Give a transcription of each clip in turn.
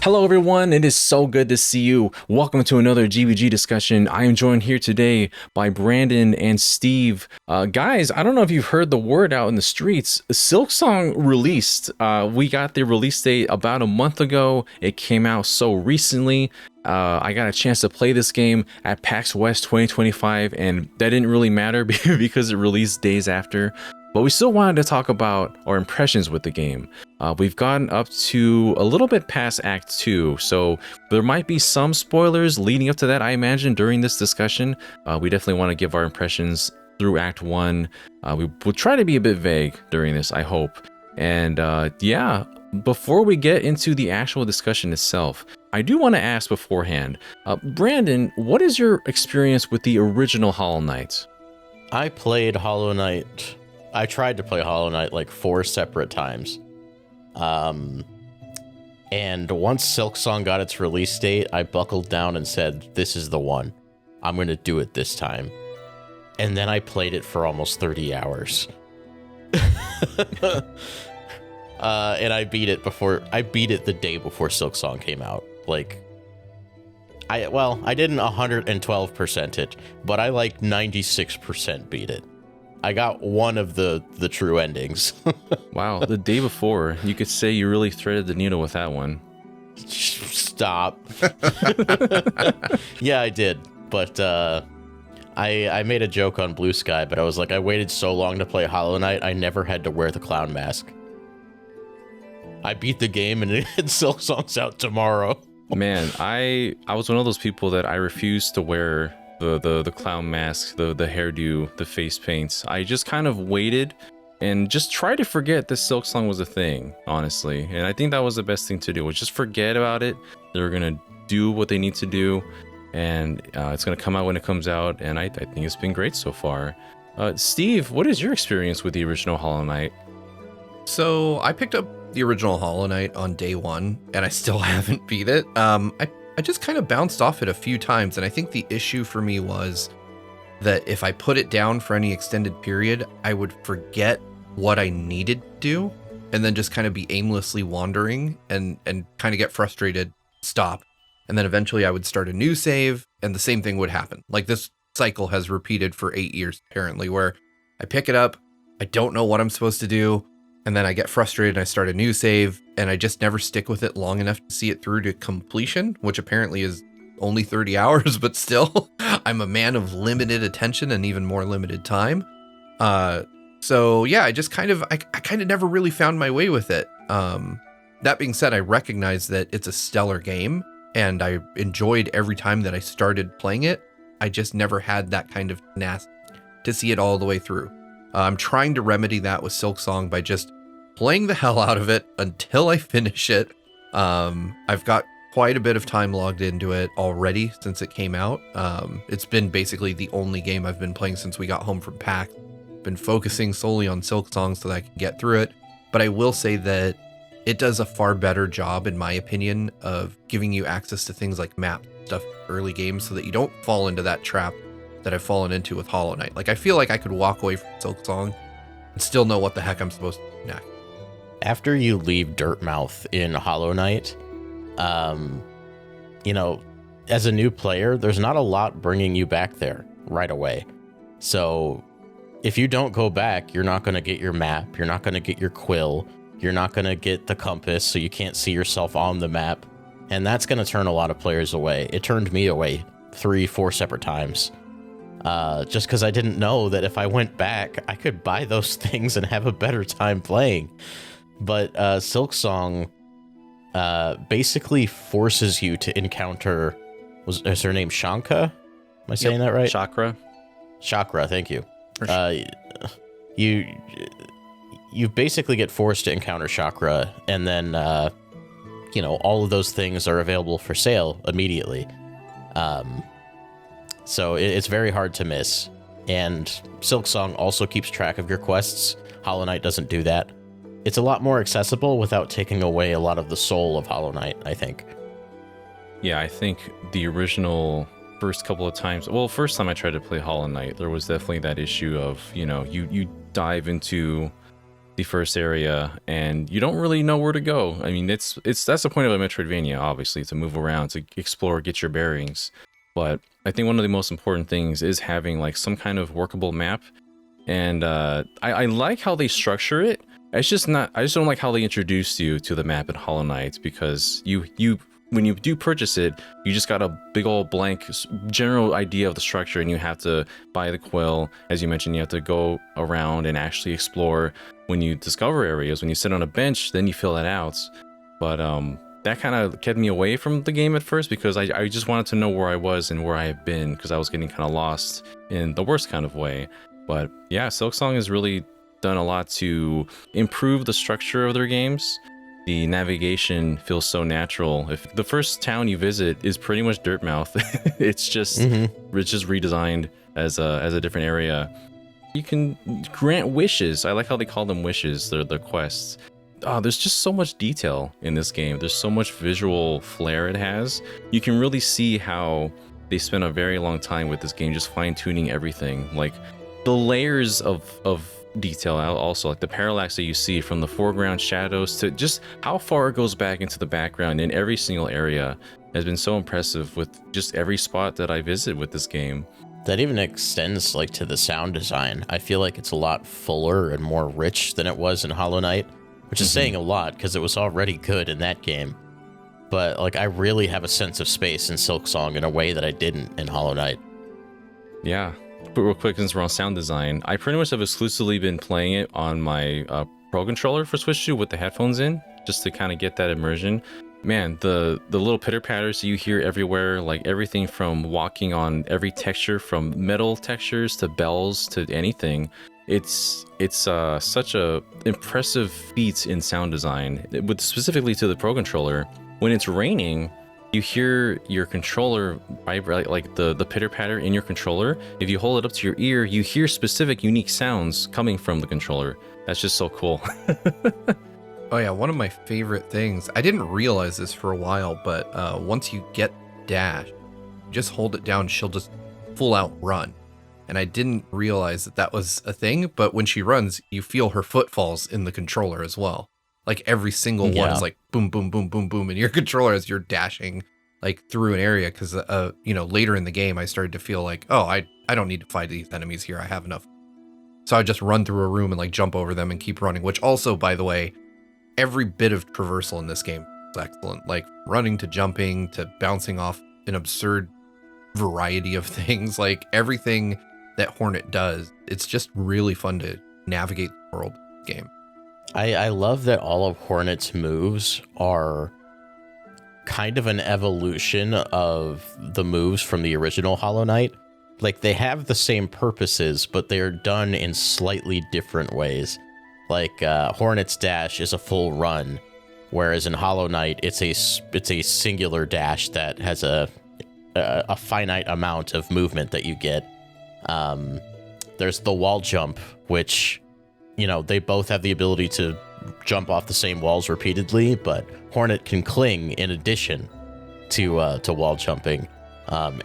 Hello, everyone. It is so good to see you. Welcome to another GVG discussion. I am joined here today by Brandon and Steve. Guys, I don't know if you've heard the word out in the streets. Silksong released. We got the release date about a month ago. It came out so recently. I got a chance to play this game at PAX West 2025, and that didn't really matter because it released days after. But we still wanted to talk about our impressions with the game. We've gotten up to a little bit past Act 2, so there might be some spoilers leading up to that, I imagine, during this discussion. We definitely want to give our impressions through Act 1. We will try to be a bit vague during this, I hope. And yeah, before we get into the actual discussion itself, I do want to ask beforehand, Brandon, what is your experience with the original Hollow Knight? I played Hollow Knight. I tried to play Hollow Knight like 4 separate times. And once Silksong got its release date, I buckled down and said, this is the one. I'm going to do it this time. And then I played it for almost 30 hours. And I beat it the day before Silksong came out. I didn't 112% it, but I 96% beat it. I got one of the true endings. Wow, the day before, you could say you really threaded the needle with that one. Stop. Yeah, I did. But I made a joke on Bluesky, but I was like, I waited so long to play Hollow Knight, I never had to wear the clown mask. I beat the game and Silksong's out tomorrow. Man, I was one of those people that I refused to wear the clown mask, the hairdo, the face paints. I just kind of waited and just tried to forget that Silksong was a thing, honestly. And I think that was the best thing to do, was just forget about it. They're gonna do what they need to do, and it's gonna come out when it comes out, and I think it's been great so far. Steve, what is your experience with the original Hollow Knight? So I picked up the original Hollow Knight on day one, and I still haven't beat it. I just kind of bounced off it a few times, and I think the issue for me was that if I put it down for any extended period, I would forget what I needed to do, and then just kind of be aimlessly wandering and kind of get frustrated, stop, and then eventually I would start a new save, and the same thing would happen. Like, this cycle has repeated for 8 years, apparently, where I pick it up, I don't know what I'm supposed to do, and then I get frustrated and I start a new save, and I just never stick with it long enough to see it through to completion, which apparently is only 30 hours, but still, I'm a man of limited attention and even more limited time. So yeah, I kind of never really found my way with it. That being said, I recognize that it's a stellar game, and I enjoyed every time that I started playing it. I just never had that kind of tenacity to see it all the way through. I'm trying to remedy that with Silksong by just playing the hell out of it until I finish it. I've got quite a bit of time logged into it already since it came out. It's been basically the only game I've been playing since we got home from PAX. Been focusing solely on Silksong so that I can get through it. But I will say that it does a far better job, in my opinion, of giving you access to things like map stuff early games so that you don't fall into that trap that I've fallen into with Hollow Knight. Like, I feel like I could walk away from Silksong and still know what the heck I'm supposed to do next. After you leave Dirtmouth in Hollow Knight, as a new player, there's not a lot bringing you back there right away. So if you don't go back, you're not going to get your map, you're not going to get your quill, you're not going to get the compass, so you can't see yourself on the map. And that's going to turn a lot of players away. It turned me away 3-4 separate times. Just because I didn't know that if I went back, I could buy those things and have a better time playing. But Silksong basically forces you to encounter... Is her name Shanka? Am I saying that right? Chakra, thank you. You basically get forced to encounter Chakra, and then all of those things are available for sale immediately. So it's very hard to miss. And Silksong also keeps track of your quests. Hollow Knight doesn't do that. It's a lot more accessible without taking away a lot of the soul of Hollow Knight, I think. Yeah, I think the original first couple of times, first time I tried to play Hollow Knight, there was definitely that issue of, you dive into the first area, and you don't really know where to go. I mean, that's the point of a Metroidvania, obviously, to move around, to explore, get your bearings. But I think one of the most important things is having like some kind of workable map. And I like how they structure it. I just don't like how they introduce you to the map in Hollow Knight, because when you do purchase it, you just got a big old blank general idea of the structure, and you have to buy the quill. As you mentioned, you have to go around and actually explore. When you discover areas, when you sit on a bench, then you fill that out. But that kind of kept me away from the game at first, because I just wanted to know where I was and where I had been, because I was getting kind of lost in the worst kind of way. But yeah, Silksong has really done a lot to improve the structure of their games. The navigation feels so natural. If the first town you visit is pretty much Dirtmouth, it's just redesigned as a different area. You can grant wishes. I like how they call them wishes. They're quests. There's just so much detail in this game. There's so much visual flair it has. You can really see how they spent a very long time with this game, just fine-tuning everything. Like the layers of detail, also like the parallax that you see from the foreground shadows to just how far it goes back into the background in every single area has been so impressive with just every spot that I visit with this game. That even extends like to the sound design. I feel like it's a lot fuller and more rich than it was in Hollow Knight, which is saying a lot because it was already good in that game. But like I really have a sense of space in Silksong in a way that I didn't in Hollow Knight. Yeah. But real quick, since we're on sound design, I pretty much have exclusively been playing it on my Pro Controller for Switch 2 with the headphones in, just to kind of get that immersion. Man, the little pitter patters you hear everywhere, like everything from walking on every texture, from metal textures to bells to anything. It's such a impressive feat in sound design, with specifically to the Pro Controller. When it's raining, you hear your controller vibrate, like the pitter patter in your controller. If you hold it up to your ear, you hear specific unique sounds coming from the controller. That's just so cool. Oh yeah, one of my favorite things. I didn't realize this for a while, but once you get Dash, just hold it down, she'll just full out run. And I didn't realize that was a thing, but when she runs, you feel her footfalls in the controller as well. Like every single one is like boom, boom, boom, boom, boom in your controller as you're dashing like through an area. Because later in the game, I started to feel like, oh, I don't need to fight these enemies here. I have enough. So I just run through a room and like jump over them and keep running. Which also, by the way, every bit of traversal in this game is excellent. Like running to jumping to bouncing off an absurd variety of things. Like everything that Hornet does, it's just really fun to navigate the world of this game. I love that all of Hornet's moves are kind of an evolution of the moves from the original Hollow Knight. Like they have the same purposes, but they're done in slightly different ways. Like Hornet's dash is a full run, whereas in Hollow Knight it's a singular dash that has a finite amount of movement that you get. There's the wall jump, which they both have the ability to jump off the same walls repeatedly, but Hornet can cling in addition to wall jumping.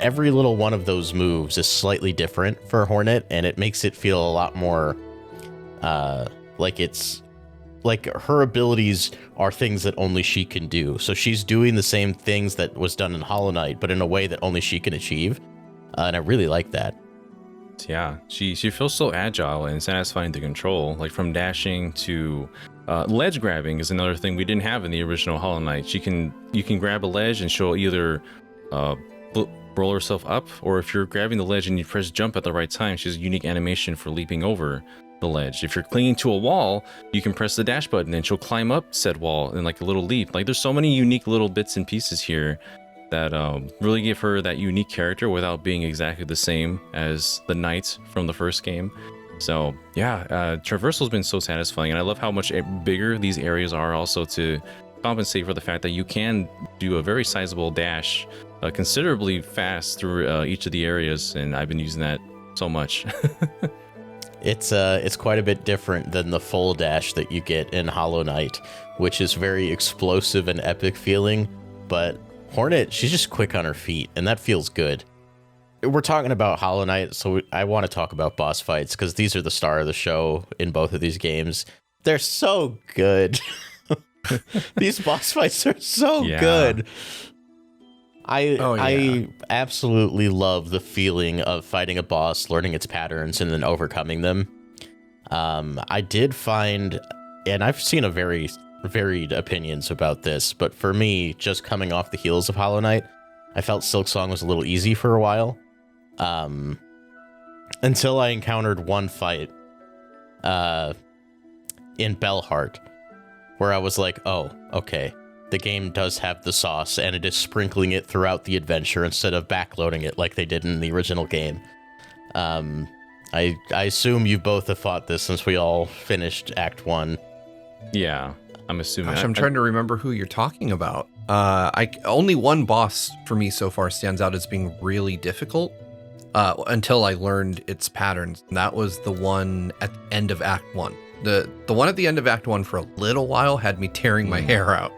Every little one of those moves is slightly different for Hornet, and it makes it feel a lot more like it's like her abilities are things that only she can do. So she's doing the same things that was done in Hollow Knight, but in a way that only she can achieve. And I really like that. Yeah, she feels so agile and satisfying to control. Like from dashing to ledge grabbing is another thing we didn't have in the original Hollow Knight. You can grab a ledge and she'll either roll herself up, or if you're grabbing the ledge and you press jump at the right time, she has a unique animation for leaping over the ledge. If you're clinging to a wall, you can press the dash button and she'll climb up said wall in like a little leap. Like there's so many unique little bits and pieces here that really give her that unique character without being exactly the same as the knight from the first game. So yeah, traversal's been so satisfying, and I love how much bigger these areas are also to compensate for the fact that you can do a very sizable dash considerably fast through each of the areas, and I've been using that so much. It's quite a bit different than the full dash that you get in Hollow Knight, which is very explosive and epic feeling, but Hornet, she's just quick on her feet, and that feels good. We're talking about Hollow Knight, so I want to talk about boss fights, because these are the star of the show in both of these games. They're so good. These boss fights are so good. I absolutely love the feeling of fighting a boss, learning its patterns, and then overcoming them. I did find, and I've seen a very varied opinions about this, but for me, just coming off the heels of Hollow Knight, I felt Silksong was a little easy for a while. Until I encountered one fight in Bellheart, where I was like, oh, okay, the game does have the sauce, and it is sprinkling it throughout the adventure instead of backloading it like they did in the original game. I assume you both have fought this since we all finished Act 1. Yeah, I'm assuming. Gosh, I'm trying to remember who you're talking about. Only one boss for me so far stands out as being really difficult until I learned its patterns. And that was the one at the end of Act 1. The one at the end of Act 1 for a little while had me tearing my hair out.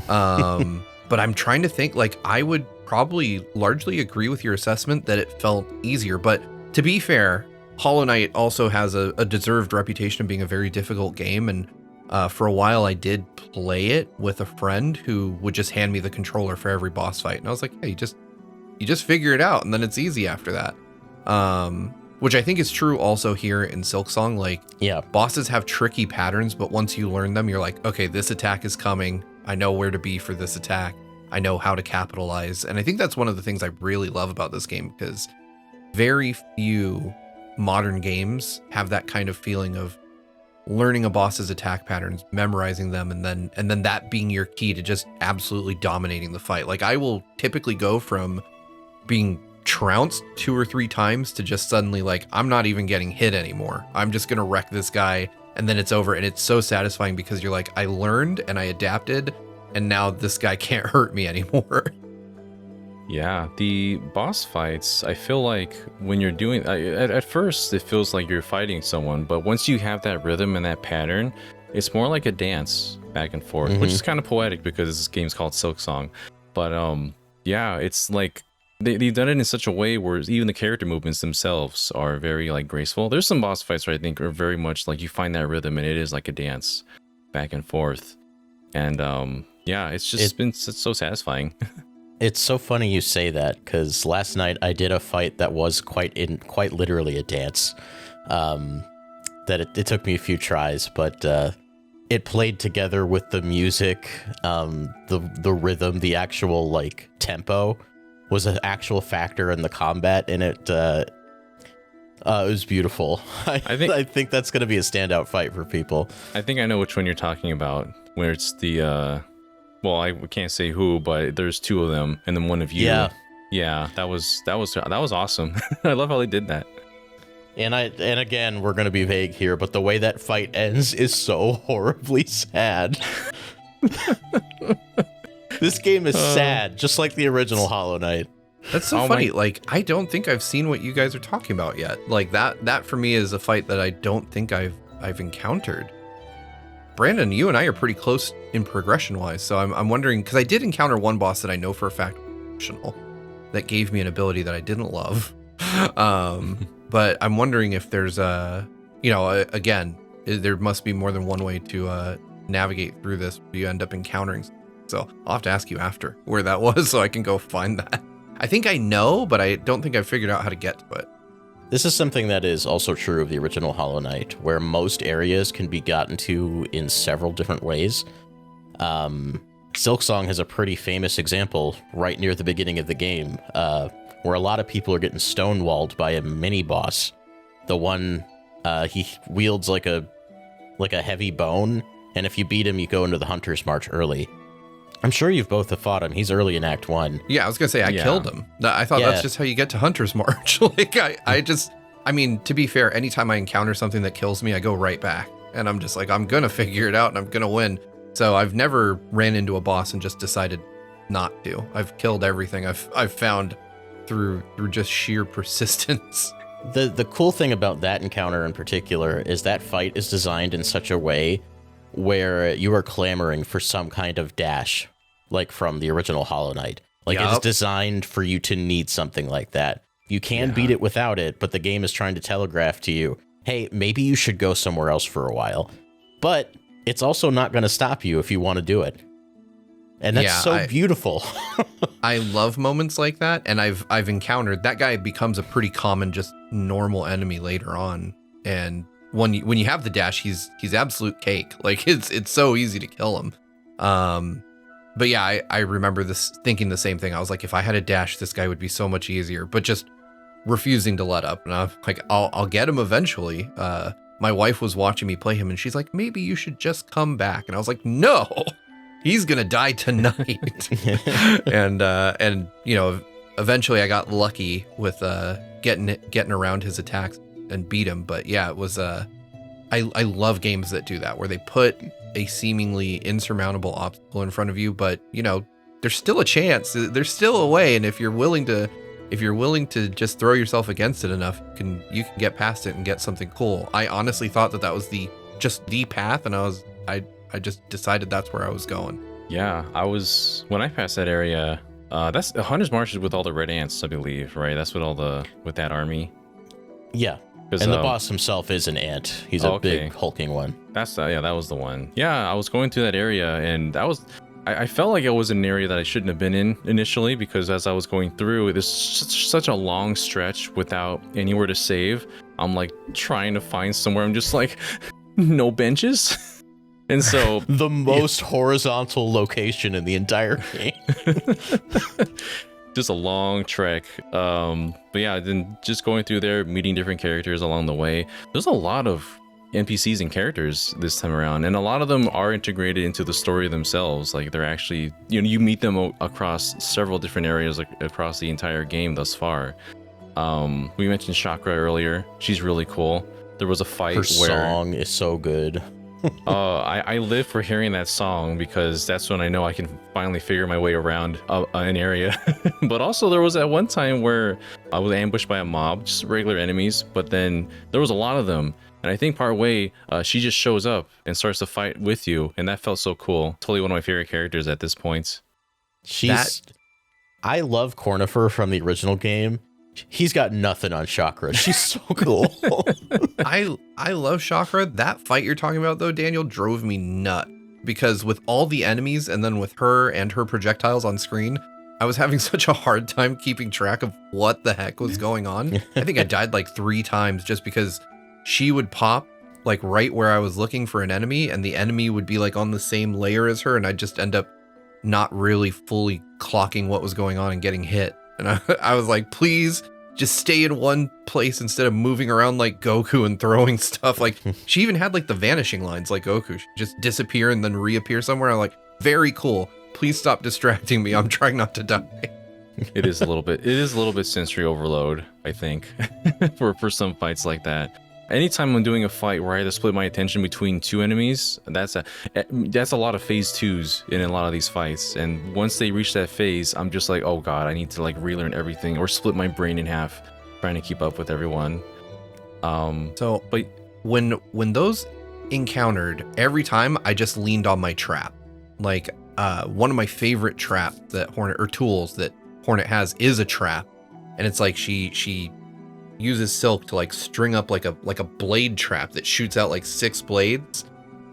But I'm trying to think, like, I would probably largely agree with your assessment that it felt easier. But to be fair, Hollow Knight also has a deserved reputation of being a very difficult game. And for a while, I did play it with a friend who would just hand me the controller for every boss fight. And I was like, hey, you just figure it out, and then it's easy after that. Which I think is true also here in Silksong. Like, yeah, bosses have tricky patterns, but once you learn them, you're like, okay, this attack is coming. I know where to be for this attack. I know how to capitalize. And I think that's one of the things I really love about this game, because very few modern games have that kind of feeling of learning a boss's attack patterns, memorizing them, and then that being your key to just absolutely dominating the fight. Like, I will typically go from being trounced 2 or 3 times to just suddenly like, I'm not even getting hit anymore. I'm just gonna wreck this guy, and then it's over. And it's so satisfying because you're like, I learned and I adapted, and now this guy can't hurt me anymore. Yeah, the boss fights, I feel like when you're doing, at first it feels like you're fighting someone, but once you have that rhythm and that pattern, it's more like a dance back and forth, which is kind of poetic because this game's called Silksong. But yeah, it's like they've done it in such a way where even the character movements themselves are very like graceful. There's some boss fights where I think are very much like you find that rhythm and it is like a dance back and forth. And yeah, it's been so satisfying. It's so funny you say that, because last night I did a fight that was quite literally a dance. That it took me a few tries, but it played together with the music, the rhythm, the actual like tempo was an actual factor in the combat, and it was beautiful. I think that's going to be a standout fight for people. I think I know which one you're talking about, where it's the well, I can't say who, but there's 2 of them, and then one of you. Yeah, that was awesome. I love how they did that. And again, we're gonna be vague here, but the way that fight ends is so horribly sad. This game is sad, just like the original Hollow Knight. That's so funny. Like, I don't think I've seen what you guys are talking about yet. Like, that for me is a fight that I don't think I've encountered. Brandon, you and I are pretty close in progression-wise, so I'm wondering, because I did encounter one boss that I know for a fact that gave me an ability that I didn't love. But I'm wondering if there's again, there must be more than one way to navigate through this. You end up encountering, so I'll have to ask you after where that was so I can go find that. I think I know, but I don't think I've figured out how to get to it. This is something that is also true of the original Hollow Knight, where most areas can be gotten to in several different ways. Silksong has a pretty famous example right near the beginning of the game, where a lot of people are getting stonewalled by a mini boss. The one he wields like a heavy bone, and if you beat him, you go into the Hunter's March early. I'm sure you've both have fought him. He's early in Act 1. Yeah, I was gonna say I killed him. I thought that's just how you get to Hunter's March. Like I mean, to be fair, anytime I encounter something that kills me, I go right back, and I'm just like, I'm gonna figure it out and I'm gonna win. So I've never ran into a boss and just decided not to. I've killed everything I've found through just sheer persistence. The cool thing about that encounter in particular is that fight is designed in such a way where you are clamoring for some kind of dash, like from the original Hollow Knight. Like, it is designed for you to need something like that. You can beat it without it, but the game is trying to telegraph to you, hey, maybe you should go somewhere else for a while. but it's also not going to stop you if you want to do it. And that's beautiful. I love moments like that, and I've encountered that guy becomes a pretty common, just normal enemy later on. And when you have the dash, he's absolute cake. Like it's so easy to kill him. But yeah, I remember thinking the same thing. I was like, if I had a dash, this guy would be so much easier. But just refusing to let up. And I'm like, I'll get him eventually. My wife was watching me play him, and she's like, maybe you should just come back. And I was like, no. He's gonna die tonight. and eventually I got lucky with getting around his attacks and beat him. But yeah, it was I love games that do that, where they put a seemingly insurmountable obstacle in front of you, but there's still a chance, there's still a way, and if you're willing to just throw yourself against it enough, you can get past it and get something cool. I honestly thought that was the path, and I just decided that's where I was going. Yeah, when I passed that area, that's Hunter's March is with all the red ants, I believe, right? That's with that army. Yeah, and the boss himself is an ant. He's a big hulking one. That was the one. Yeah, I was going through that area, and I felt like it was an area that I shouldn't have been in initially, because as I was going through, there's such a long stretch without anywhere to save. I'm like trying to find somewhere. I'm just like, no benches. And so the most horizontal location in the entire game. Just a long trek. But yeah, then just going through there, meeting different characters along the way. There's a lot of NPCs and characters this time around, and a lot of them are integrated into the story themselves. Like they're actually, you meet them across several different areas, like across the entire game thus far. We mentioned Chakra earlier. She's really cool. There was a fight Her song is so good. I live for hearing that song, because that's when I know I can finally figure my way around an area. But also there was that one time where I was ambushed by a mob, just regular enemies, but then there was a lot of them. And I think part way, she just shows up and starts to fight with you. And that felt so cool. Totally one of my favorite characters at this point. I love Cornifer from the original game. He's got nothing on Chakra. She's so cool. I love Chakra. That fight you're talking about, though, Daniel, drove me nuts, because with all the enemies and then with her and her projectiles on screen, I was having such a hard time keeping track of what the heck was going on. I think I died like 3 times just because she would pop like right where I was looking for an enemy, and the enemy would be like on the same layer as her, and I'd just end up not really fully clocking what was going on and getting hit. And I was like, please just stay in one place instead of moving around like Goku and throwing stuff. Like she even had like the vanishing lines like Goku. She'd just disappear and then reappear somewhere. I'm like, very cool. Please stop distracting me. I'm trying not to die. It is a little bit sensory overload, I think, for some fights like that. Anytime I'm doing a fight where I have to split my attention between 2 enemies, that's a lot of phase 2s in a lot of these fights. And once they reach that phase, I'm just like, oh god, I need to like relearn everything or split my brain in half trying to keep up with everyone. But when those encountered, every time I just leaned on my trap. Like one of my favorite traps that tools that Hornet has is a trap, and it's like she uses Silk to like string up like a blade trap that shoots out like 6 blades,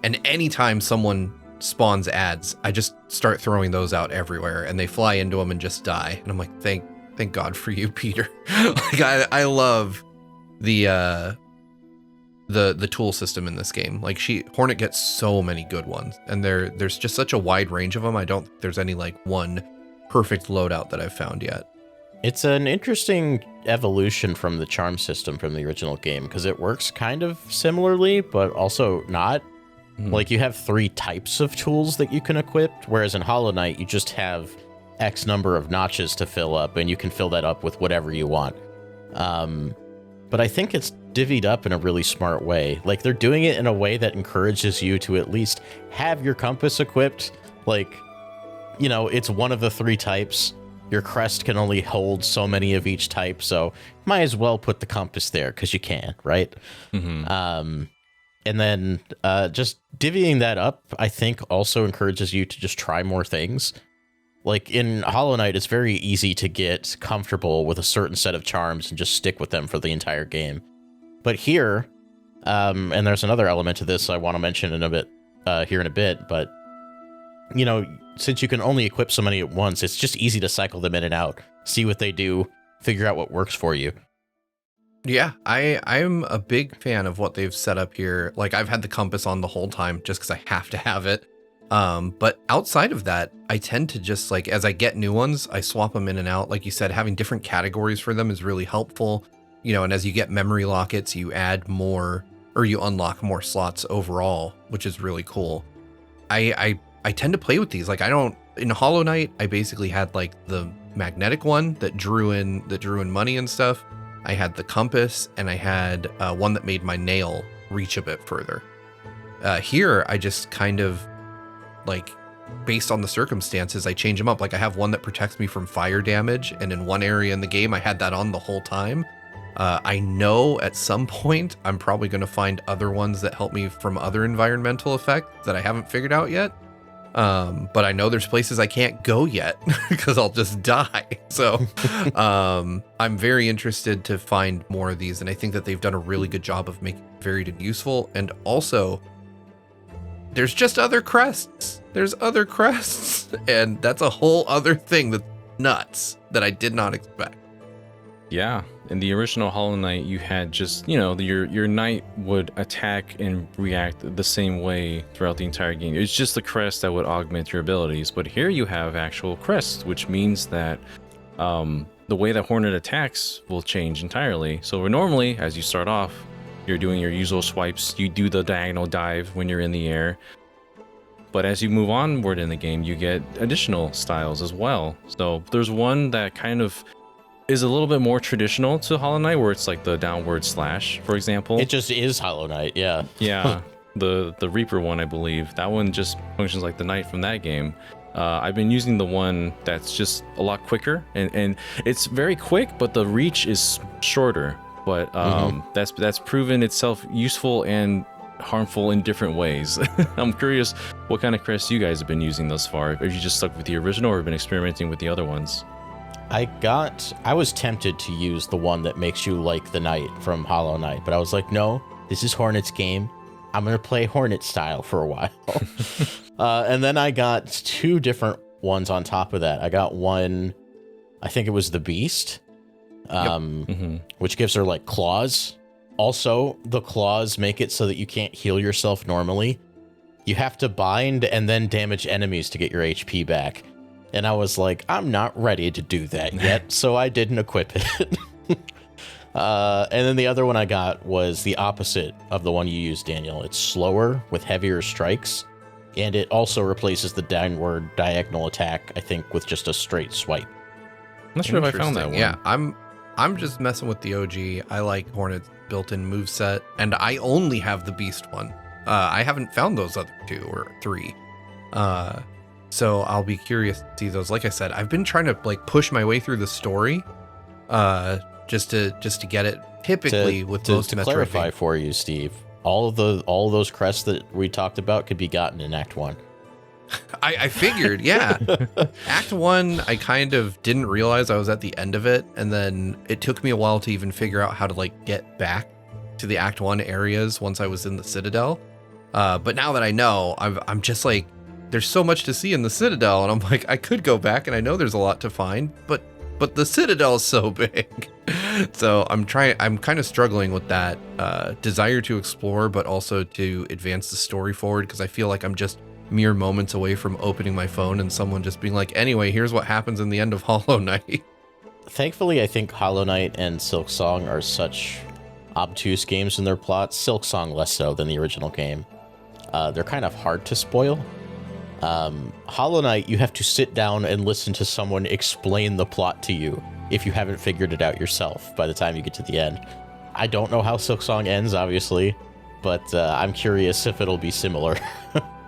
and anytime someone spawns ads, I just start throwing those out everywhere, and they fly into them and just die. And I'm like, thank God for you, Peter. Like I love the tool system in this game. Like Hornet gets so many good ones, and there's just such a wide range of them. I don't think there's any like one perfect loadout that I've found yet. It's an interesting evolution from the charm system from the original game, because it works kind of similarly, but also not. Like you have 3 types of tools that you can equip, whereas in Hollow Knight, you just have X number of notches to fill up, and you can fill that up with whatever you want. But I think it's divvied up in a really smart way. Like they're doing it in a way that encourages you to at least have your compass equipped. Like, it's one of the 3 types. Your crest can only hold so many of each type, so might as well put the compass there because you can, right? Mm-hmm. And then just divvying that up, I think, also encourages you to just try more things. Like in Hollow Knight, it's very easy to get comfortable with a certain set of charms and just stick with them for the entire game. But here, And there's another element to this I want to mention in a bit here in a bit, but you know, since you can only equip so many at once, it's just easy to cycle them in and out, see what they do, figure out what works for you. Yeah, I'm a big fan of what they've set up here. Like, I've had the compass on the whole time just because I have to have it. But outside of that, I tend to just, like, as I get new ones, I swap them in and out. Like you said, having different categories for them is really helpful. You know, and as you get memory lockets, you add more, or you unlock more slots overall, which is really cool. I tend to play with these. Like, in Hollow Knight, I basically had like the magnetic one that drew in money and stuff. I had the compass, and I had one that made my nail reach a bit further. Here, I just kind of, like, based on the circumstances, I change them up. Like, I have one that protects me from fire damage, and in one area in the game, I had that on the whole time. I know at some point, I'm probably going to find other ones that help me from other environmental effects that I haven't figured out yet. But I know there's places I can't go yet because I'll just die. So I'm very interested to find more of these. And I think that they've done a really good job of making it varied and useful. And also, there's just other crests. There's other crests. And that's a whole other thing that's nuts that I did not expect. Yeah, in the original Hollow Knight, you had just, you know, your knight would attack and react the same way throughout the entire game. It's just the crest that would augment your abilities. But here you have actual crest, which means that the way that Hornet attacks will change entirely. So normally, as you start off, you're doing your usual swipes. You do the diagonal dive when you're in the air. But as you move onward in the game, you get additional styles as well. So there's one that kind of is a little bit more traditional to Hollow Knight, where it's like the downward slash, for example. It just is Hollow Knight, yeah. Yeah, the Reaper one, I believe. That one just functions like the knight from that game. I've been using the one that's just a lot quicker, and it's very quick, but the reach is shorter. But that's proven itself useful and harmful in different ways. I'm curious what kind of crest you guys have been using thus far. Have you just stuck with the original, or have been experimenting with the other ones? I was tempted to use the one that makes you like the knight from Hollow Knight, but I was like, no, this is Hornet's game. I'm going to play Hornet style for a while. And then I got two different ones on top of that. I got one, I think it was the Beast, which gives her like claws. Also, the claws make it so that you can't heal yourself normally. You have to bind and then damage enemies to get your HP back. And I was like, I'm not ready to do that yet, so I didn't equip it. And then the other one I got was the opposite of the one you used, Daniel. It's slower with heavier strikes, and it also replaces the downward diagonal attack, I think, with just a straight swipe. I'm not sure if I found that one. Yeah, I'm just messing with the OG. I like Hornet's built-in moveset, and I only have the Beast one. I haven't found those other two or three. So I'll be curious to see those. Like I said, I've been trying to like push my way through the story, just to get it. Typically, with most to clarify for you, Steve, all of those crests that we talked about could be gotten in Act 1. I figured, yeah. Act 1, I kind of didn't realize I was at the end of it, and then it took me a while to even figure out how to like get back to the Act 1 areas once I was in the Citadel. But now that I know, I'm just like, there's so much to see in the Citadel, and I'm like, I could go back, and I know there's a lot to find, but the Citadel is so big. So I'm kind of struggling with that desire to explore, but also to advance the story forward, because I feel like I'm just mere moments away from opening my phone and someone just being like, anyway, here's what happens in the end of Hollow Knight. Thankfully, I think Hollow Knight and Silksong are such obtuse games in their plots. Silksong less so than the original game. They're kind of hard to spoil. Hollow Knight, you have to sit down and listen to someone explain the plot to you if you haven't figured it out yourself by the time you get to the end. I don't know how Silksong ends, obviously, but I'm curious if it'll be similar.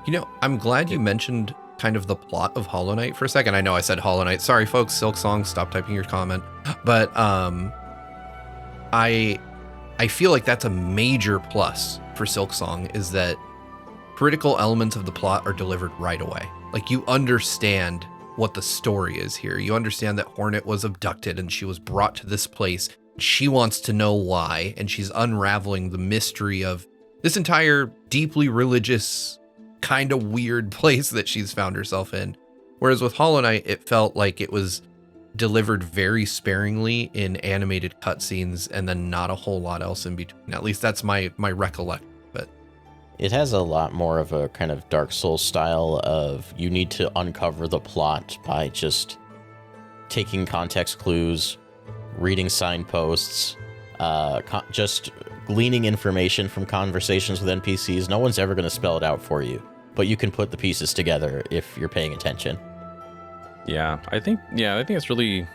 You know, I'm glad you mentioned kind of the plot of Hollow Knight for a second. I know I said Hollow Knight. Sorry, folks. Silksong, stop typing your comment. But I feel like that's a major plus for Silksong, is that critical elements of the plot are delivered right away. Like, you understand what the story is here. You understand that Hornet was abducted and she was brought to this place she wants to know why, and she's unraveling the mystery of this entire deeply religious, kind of weird place that she's found herself in. Whereas with Hollow Knight, it felt like it was delivered very sparingly in animated cutscenes and then not a whole lot else in between. At least that's my recollection. But it has a lot more of a kind of Dark Souls style of you need to uncover the plot by just taking context clues, reading signposts, just gleaning information from conversations with NPCs. No one's ever going to spell it out for you, but you can put the pieces together if you're paying attention. Yeah, I think it's really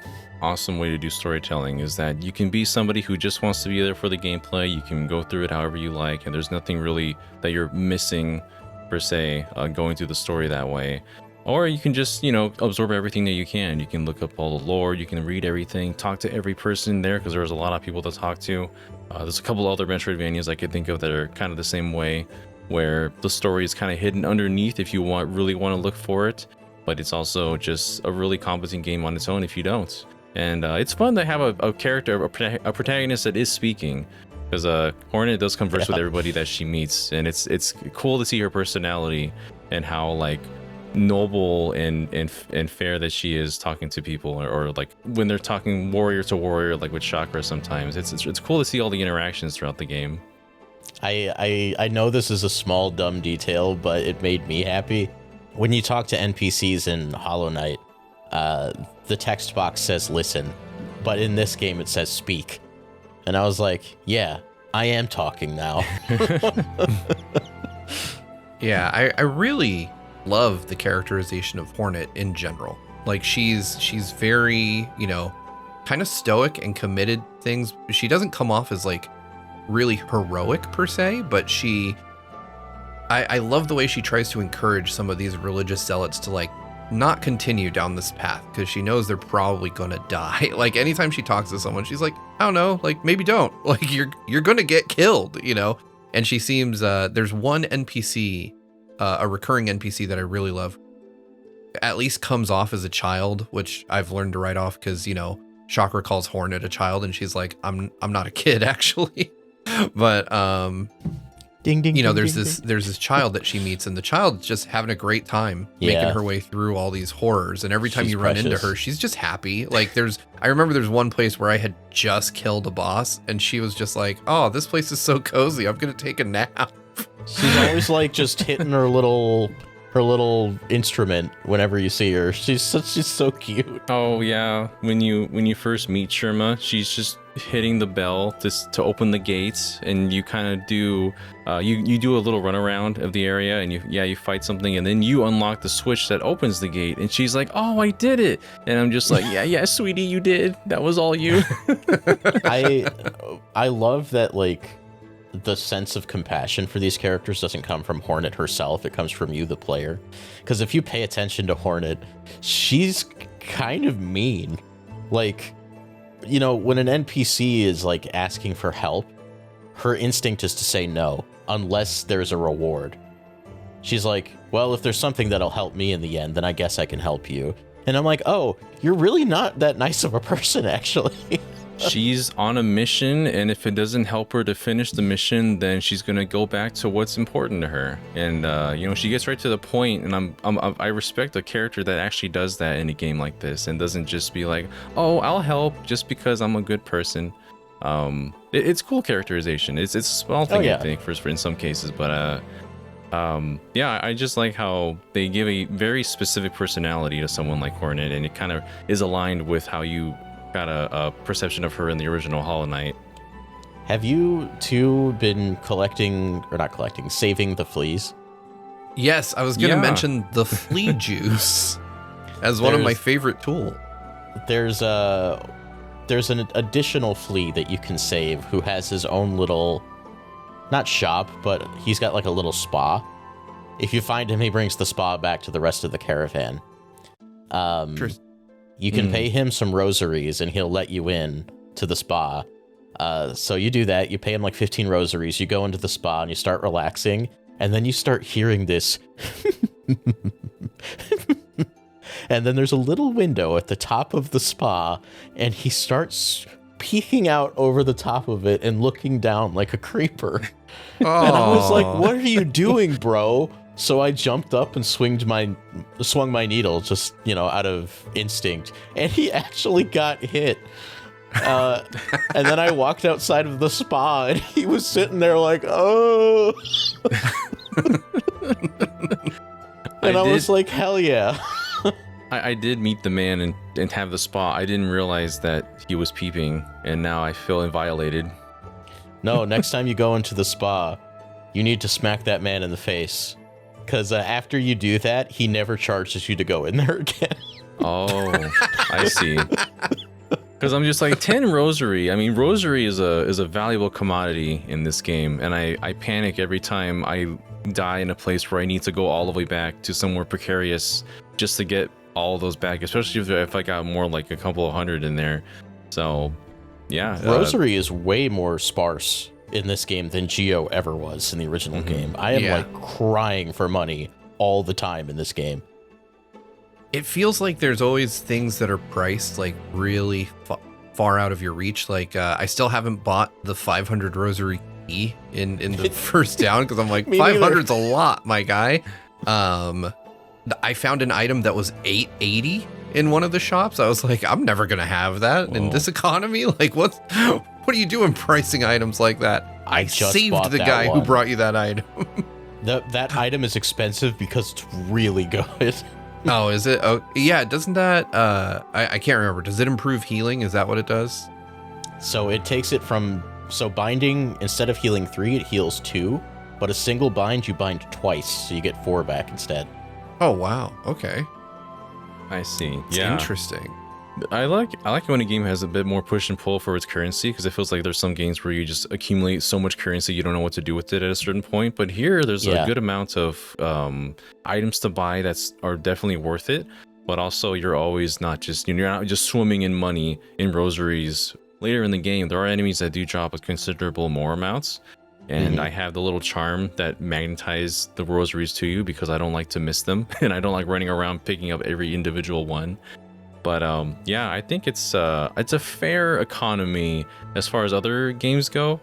awesome way to do storytelling is that you can be somebody who just wants to be there for the gameplay. You can go through it however you like, and there's nothing really that you're missing per se going through the story that way. Or you can just, absorb everything that you can. You can look up all the lore, you can read everything, talk to every person there, because there's a lot of people to talk to. There's a couple other Metroidvanias I could think of that are kind of the same way, where the story is kind of hidden underneath if you really want to look for it. But it's also just a really competent game on its own if you don't. And it's fun to have a character, a protagonist that is speaking. Because Hornet does converse with everybody that she meets, and it's cool to see her personality and how noble and fair that she is talking to people, or when they're talking warrior to warrior, like with Chakra sometimes. It's cool to see all the interactions throughout the game. I know this is a small dumb detail, but it made me happy. When you talk to NPCs in Hollow Knight, the text box says listen, but in this game it says speak. And I was like, yeah, I am talking now. Yeah, I really love the characterization of Hornet in general. She's very, kind of stoic and committed things. She doesn't come off as really heroic per se, but I love the way she tries to encourage some of these religious zealots to not continue down this path, because she knows they're probably gonna die. Anytime she talks to someone, she's like, I don't know, maybe don't. You're gonna get killed, And she seems there's one NPC, a recurring NPC that I really love, at least comes off as a child, which I've learned to write off because Chakra calls Hornet a child, and she's like, I'm not a kid actually. But ding, ding, there's this child that she meets, and the child's just having a great time making her way through all these horrors. And every time you run into her, she's just happy. I remember there's one place where I had just killed a boss, and she was just like, oh, this place is so cozy, I'm gonna take a nap. She's always just hitting her little instrument whenever you see her. She's so cute. Oh yeah, when you first meet Shirma, she's just hitting the bell to open the gates, and you kind of do you do a little runaround of the area, and you fight something, and then you unlock the switch that opens the gate, and she's like, oh, I did it. And I'm just like, yeah sweetie, you did, that was all you. I love that the sense of compassion for these characters doesn't come from Hornet herself, it comes from you, the player. Because if you pay attention to Hornet, she's kind of mean. When an NPC is asking for help, her instinct is to say no, unless there's a reward. She's like, well, if there's something that'll help me in the end, then I guess I can help you. And I'm like, oh, you're really not that nice of a person, actually. She's on a mission, and if it doesn't help her to finish the mission, then she's gonna go back to what's important to her. And she gets right to the point, and I respect a character that actually does that in a game like this, and doesn't just be like, oh, I'll help just because I'm a good person. It's cool characterization. It's a small thing, I think, for in some cases, but I just like how they give a very specific personality to someone like Hornet, and it kind of is aligned with how you got a perception of her in the original Hollow Knight. Have you two been saving the fleas? Yes, I was gonna mention the flea juice as one of my favorite tools. There's an additional flea that you can save who has his own little, not shop, but he's got a little spa. If you find him, he brings the spa back to the rest of the caravan. You can pay him some rosaries, and he'll let you in to the spa. So you do that. You pay him 15 rosaries. You go into the spa, and you start relaxing. And then you start hearing this. And then there's a little window at the top of the spa, and he starts peeking out over the top of it and looking down like a creeper. Oh. And I was like, what are you doing, bro? So I jumped up and swung my needle just, out of instinct. And he actually got hit. And then I walked outside of the spa and he was sitting there like, oh. And I was like, hell yeah. I did meet the man and have the spa. I didn't realize that he was peeping, and now I feel violated. No, next time you go into the spa, you need to smack that man in the face. Because after you do that, he never charges you to go in there again. Oh, I see. Because I'm just like, 10 rosary. I mean, rosary is a valuable commodity in this game, and I panic every time I die in a place where I need to go all the way back to somewhere precarious just to get all of those back, especially if I got more like a couple of hundred in there. So, yeah. Rosary is way more sparse in this game than Geo ever was in the original game. I am like crying for money all the time in this game. It feels like there's always things that are priced like really far out of your reach. Like I still haven't bought the 500 rosary key in the first down because I'm like 500's a lot, my guy. I found an item that was $880 in one of the shops. I was like, I'm never gonna have that in this economy. Like, what are you doing pricing items like that? I saved the guy who brought you that item. That item is expensive because it's really good. Oh, is it? Oh, yeah. Doesn't that? I can't remember. Does it improve healing? Is that what it does? So it takes it from binding, instead of healing 3, it heals 2, but a single bind you bind twice, so you get 4 back instead. Oh wow. Okay. I see. It's interesting. I like when a game has a bit more push and pull for its currency, because it feels like there's some games where you just accumulate so much currency you don't know what to do with it at a certain point. But here, there's a good amount of items to buy are definitely worth it. But also, you're always not just you're not just swimming in money in rosaries. Later in the game, there are enemies that do drop a considerable more amounts. And I have the little charm that magnetize the rosaries to you because I don't like to miss them, and I don't like running around picking up every individual one. But yeah, I think it's a fair economy as far as other games go.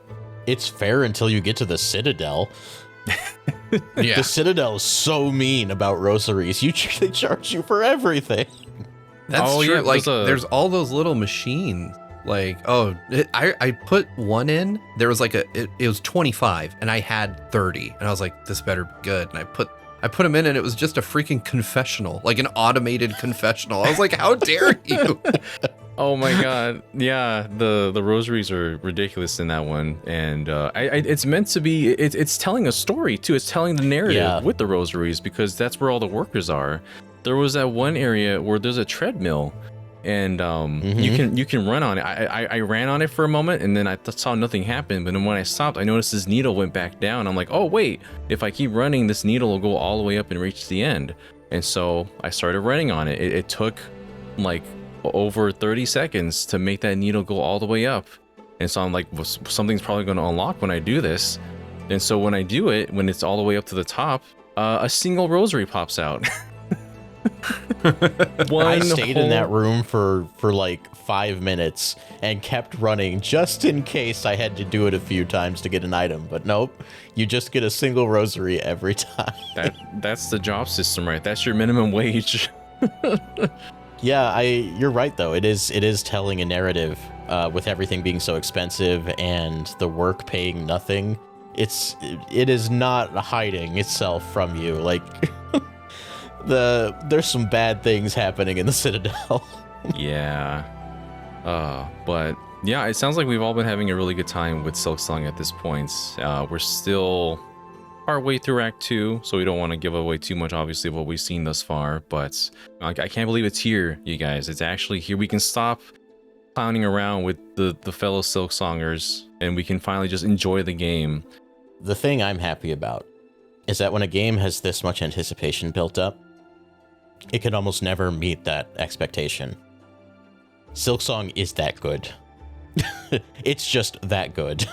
It's fair until you get to the Citadel. Yeah. The Citadel is so mean about rosaries. They charge you for everything. That's true. Yeah, like there's all those little machines. Like, I put one in. There was like it was 25, and I had 30, and I was like, this better be good. And I put them in, and it was just a freaking confessional, like an automated confessional. I was like, how dare you? Oh my god, yeah, the rosaries are ridiculous in that one, and it's meant to be. It's telling a story too. It's telling the narrative with the rosaries because that's where all the workers are. There was that one area where there's a treadmill. And you can run on it. I ran on it for a moment, and then I saw nothing happen. But then when I stopped, I noticed this needle went back down. I'm like, oh wait, if I keep running, this needle will go all the way up and reach the end. And so I started running on it. It took like over 30 seconds to make that needle go all the way up. And so I'm like, well, something's probably going to unlock when I do this. And so when I do it, when it's all the way up to the top, a single rosary pops out. I stayed in that room for like 5 minutes and kept running just in case I had to do it a few times to get an item. But nope, you just get a single rosary every time. That's the job system, right? That's your minimum wage. Yeah, you're right though. It is telling a narrative with everything being so expensive and the work paying nothing. It is not hiding itself from you. Like there's some bad things happening in the Citadel. Yeah. But yeah, it sounds like we've all been having a really good time with Silksong at this point. We're still our way through Act 2, so we don't want to give away too much, obviously, of what we've seen thus far. But I can't believe it's here, you guys. It's actually here. We can stop clowning around with the fellow Silksongers, and we can finally just enjoy the game. The thing I'm happy about is that when a game has this much anticipation built up, it can almost never meet that expectation. Silksong is that good. It's just that good.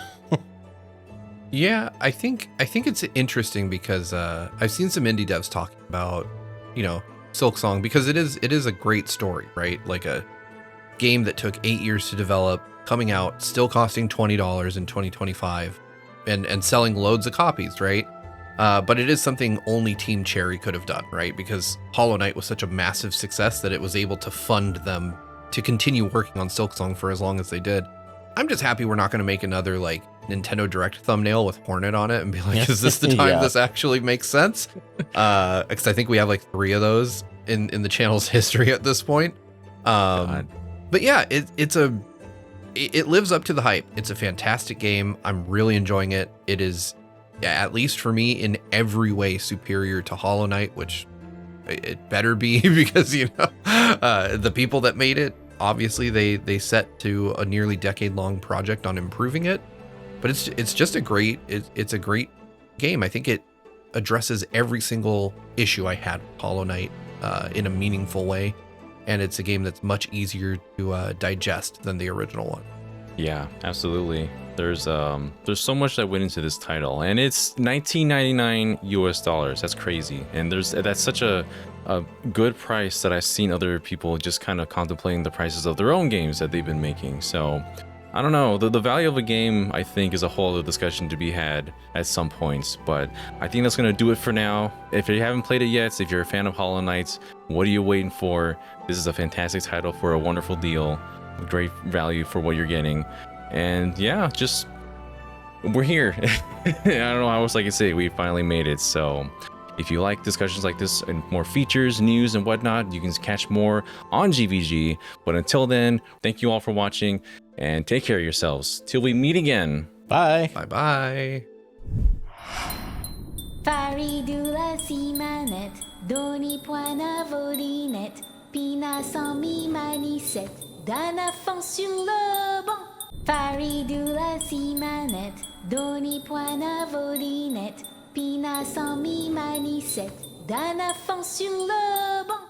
Yeah, I think it's interesting because I've seen some indie devs talking about, Silksong, because it is a great story, right? Like a game that took 8 years to develop, coming out, still costing $20 in 2025, and selling loads of copies, right? But it is something only Team Cherry could have done, right? Because Hollow Knight was such a massive success that it was able to fund them to continue working on Silksong for as long as they did. I'm just happy we're not going to make another like Nintendo Direct thumbnail with Hornet on it and be like, is this the time this actually makes sense? Because I think we have like 3 of those in the channel's history at this point. But yeah, it lives up to the hype. It's a fantastic game. I'm really enjoying it. It is, at least for me, in every way superior to Hollow Knight, which it better be because, you know, the people that made it, obviously they set to a nearly decade-long project on improving it. But it's just a great game. I think it addresses every single issue I had with Hollow Knight in a meaningful way, and it's a game that's much easier to digest than the original one. Yeah, absolutely. There's so much that went into this title, and it's $19.99 US. That's crazy, and that's such a good price that I've seen other people just kind of contemplating the prices of their own games that they've been making. So I don't know, the value of a game, I think, is a whole other discussion to be had at some points, but I think that's going to do it for now. If you haven't played it yet, if you're a fan of Hollow Knight, what are you waiting for? This is a fantastic title for a wonderful deal, great value for what you're getting, and yeah, just, we're here. I don't know how else I can say it. We finally made it. So if you like discussions like this and more features, news, and whatnot, you can catch more on GVG. But until then, thank you all for watching, and take care of yourselves. Till we meet again. Bye. Bye-bye. Faridula si manette, doni poina volinette, pina sans mi manicette, d'un affant sur le banc. Faridula si manette, doni poina volinette, pina sans mi manicette, d'un affant sur le banc.